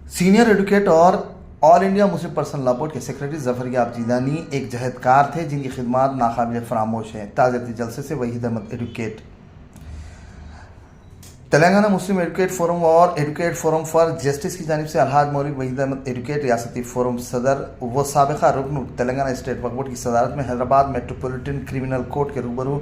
Senior advocate और all India Muslim personal law board के secretary Zafaryab Jilani एक जहदकार थे जिनकी खिदमत नाकाबिल फरामोश हैं। ताज़ियती जलसे से वहीद अहमद एडवोकेट। तेलंगाना मुस्लिम एडवोकेट फोरम और एडवोकेट फोरम फॉर जस्टिस की जानिब से अलहाज मौलवी वहीद अहमद एडवोकेट रियासती फोरम सदर व साबिक़ा रुकन तेलंगाना स्टेट वक्फ बोर्ड की सदारत में हैदराबाद मेट्रोपॉलिटन क्रिमिनल कोर्ट के रूबरू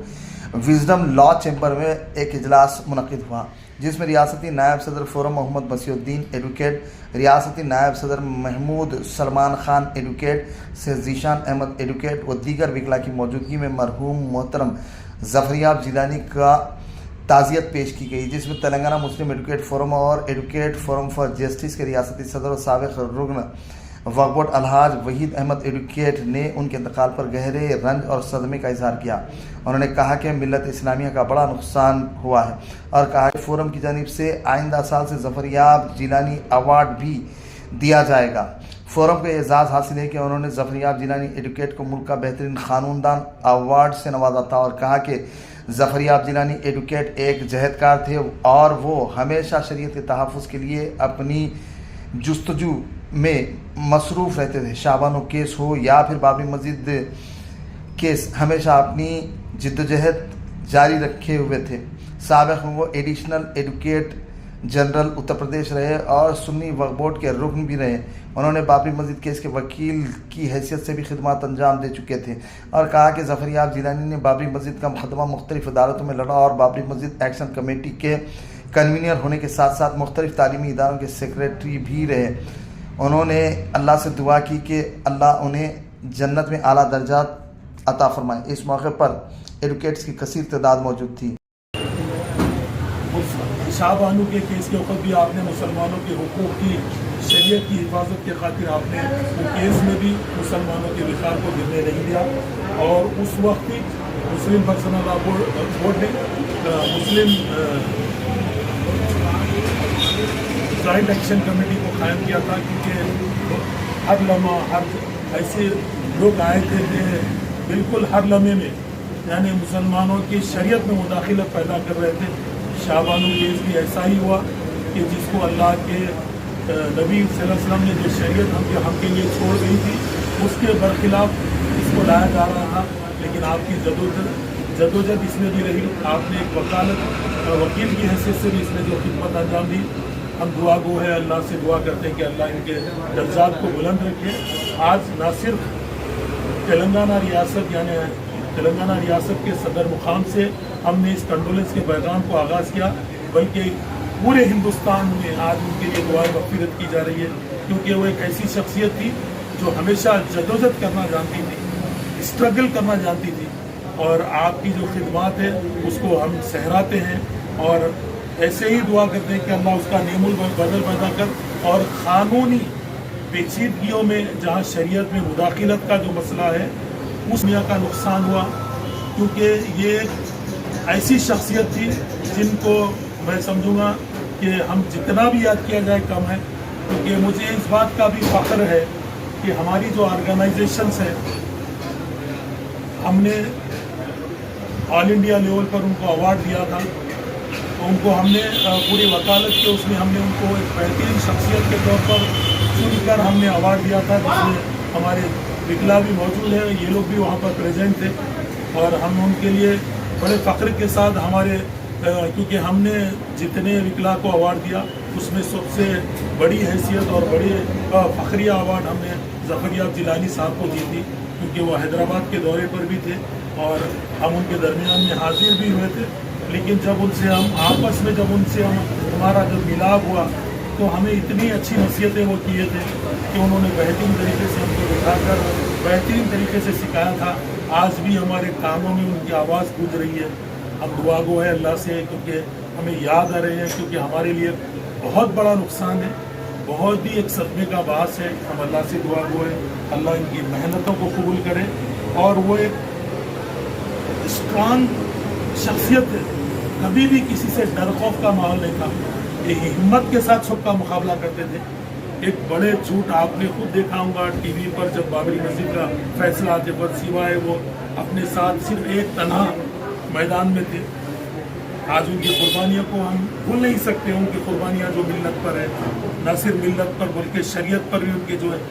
विजडम लॉ चैम्बर में एक इजलास मुनक़िद हुआ, जिसमें रियासती नायब सदर फोरम मोहम्मद मसीउद्दीन एडवोकेट, रियासती नायब सदर महमूद सलमान खान एडवोकेट, से ज़ीशान अहमद एडवोकेट व दीगर वकला की मौजूदगी में मरहूम मोहतरम ज़फ़रयाब जीलानी का ताज़ियत पेश की गई, जिसमें तेलंगाना मुस्लिम एडवोकेट फोरम और एडवोकेट फोरम फॉर जस्टिस के रियासती सदर और साबिक़ रुकन वक्फ बोर्ड अलहाज वहीद अहमद एडवोकेट ने उनके इंतकाल पर गहरे रंज और सदमे का इजहार किया। उन्होंने कहा कि मिल्लत इस्लामिया का बड़ा नुकसान हुआ है और कहा कि फोरम की जानिब से आइंदा साल से ज़फ़रयाब जीलानी अवार्ड भी दिया जाएगा। फोरम को एजाज़ हासिल है कि उन्होंने ज़फ़रयाब जीलानी एडवोकेट को मुल्क का बेहतरीन क़ानूनदान अवार्ड से नवाजा था और कहा कि ज़फ़रयाब जीलानी एडवोकेट एक जहदकार थे और वो हमेशा शरीयत के तहफ़्फ़ुज़ के लिए अपनी जुस्तजू में मसरूफ़ रहते थे। शाबानो केस हो या फिर बाबरी मस्जिद केस, हमेशा अपनी जिद्दोजहद जारी रखे हुए थे। साबिक़ में वो additional advocate general Uttar Pradesh रहे और सुन्नी वक्फ बोर्ड के रुकन भी रहे। उन्होंने बाबरी मस्जिद केस के वकील की हैसियत से भी खिदमत अंजाम दे चुके थे और कहा कि ज़फ़रयाब जीलानी ने बाबरी मस्जिद का मुक़दमा मुख्तलिफ़ अदालतों में लड़ा और बाबरी मस्जिद एक्शन कमेटी के कन्वीनर होने के साथ साथ मुख्तलिफ़ तालीमी इदारों के सेक्रेटरी भी रहे। उन्होंने अल्लाह से दुआ की कि अल्लाह उन्हें जन्नत में आला दर्जा अता फरमाए। इस मौके पर एडवोकेट्स की कसीर तादाद मौजूद थी। शाहबानू के केस के ऊपर भी आपने मुसलमानों के हुकूक़ की शरीयत की हिफाजत के खातिर आपने वो केस में भी मुसलमानों के विकार को गिरने नहीं दिया और उस वक्त भी मुस्लिम पर्सनल लॉ बोर्ड ने मुस्लिम जॉइंट एक्शन कमेटी को कायम किया था, क्योंकि हर लम्हा हर ऐसे लोग आए थे बिल्कुल हर लम्हे में यानी मुसलमानों की शरीयत में मुदाखिलत पैदा कर रहे थे। शाहबानू केस भी ऐसा ही हुआ कि जिसको अल्लाह के नबी सल्लल्लाहु अलैहि वसल्लम ने जो शरीयत हमके लिए छोड़ गई थी उसके बरखिलाफ इसको लाया जा रहा था, लेकिन आपकी जदोजहद इसमें भी रही। आपने एक वकील की हैसियत से भी इसमें जो खिदमत अंजाम दी। हम दुआ गो है, अल्लाह से दुआ करते हैं कि अल्लाह इनके दर्जात को बुलंद रखे। आज ना सिर्फ तेलंगाना रियासत यानी तेलंगाना रियासत के सदर मुकाम से हमने इस कंडोलेंस के पैगाम को आगाज़ किया, बल्कि पूरे हिंदुस्तान में आज उनके लिए दुआ मग़फ़िरत की जा रही है, क्योंकि वो एक ऐसी शख्सियत थी जो हमेशा जदोजहद करना जानती थी, स्ट्रगल करना जानती थी और आपकी जो खिदमत है उसको हम सहराते हैं और ऐसे ही दुआ करते हैं कि अल्लाह उसका नेमुल बदल पैदा कर और क़ानूनी पेचीदगियों में जहाँ शरीयत में मुदाखिलत का जो मसला है उस दुनिया का नुकसान हुआ, क्योंकि ये ऐसी शख्सियत थी जिनको मैं समझूंगा कि हम जितना भी याद किया जाए कम है, क्योंकि मुझे इस बात का भी फ़ख्र है कि हमारी जो ऑर्गेनाइजेशंस हैं हमने ऑल इंडिया लेवल पर उनको अवार्ड दिया था, तो उनको हमने पूरी वकालत के उसमें हमने उनको एक बेहतरीन शख्सियत के तौर पर चुनकर हमने अवार्ड दिया था, जिसमें हमारे विकला भी मौजूद है, ये लोग भी वहाँ पर प्रेजेंट थे और हम उनके लिए बड़े फ़ख्र के साथ हमारे क्योंकि हमने जितने विकला को अवार्ड दिया उसमें सबसे बड़ी हैसियत और बड़ी फ़ख्रिया अवार्ड हमने ज़फ़रयाब जीलानी साहब को दी थी, क्योंकि वो हैदराबाद के दौरे पर भी थे और हम उनके दरमियान में हाजिर भी हुए थे। लेकिन जब उनसे हम आपस में हमारा जब मिलाप हुआ तो हमें इतनी अच्छी नसीहतें वो किए थे कि उन्होंने बेहतरीन तरीके से हमको बिठाकर बेहतरीन तरीके से सिखाया था। आज भी हमारे कानों में उनकी आवाज़ गूंज रही है। हम दुआ गो है अल्लाह से, क्योंकि हमें याद आ रहे हैं, क्योंकि हमारे लिए बहुत बड़ा नुकसान है, बहुत ही एक सदमे का बास है। हम अल्लाह से दुआ गो है अल्लाह इनकी मेहनतों को कबूल करे और वो एक स्ट्रांग शख्सियत है, कभी भी किसी से डर खौफ का माहौल नहीं था, ये हिम्मत के साथ सबका मुकाबला करते थे। एक बड़े झूठ आपने खुद देखा होगा टीवी पर जब बाबरी मस्जिद का फैसला आते पर सिवाय वो अपने साथ सिर्फ एक तन्हा मैदान में थे आज उनकी कुर्बानियों को हम भूल नहीं सकते, उनकी कुर्बानियाँ जो मिल्लत पर है, न सिर्फ मिल्लत पर बल्कि शरीयत पर भी उनके जो है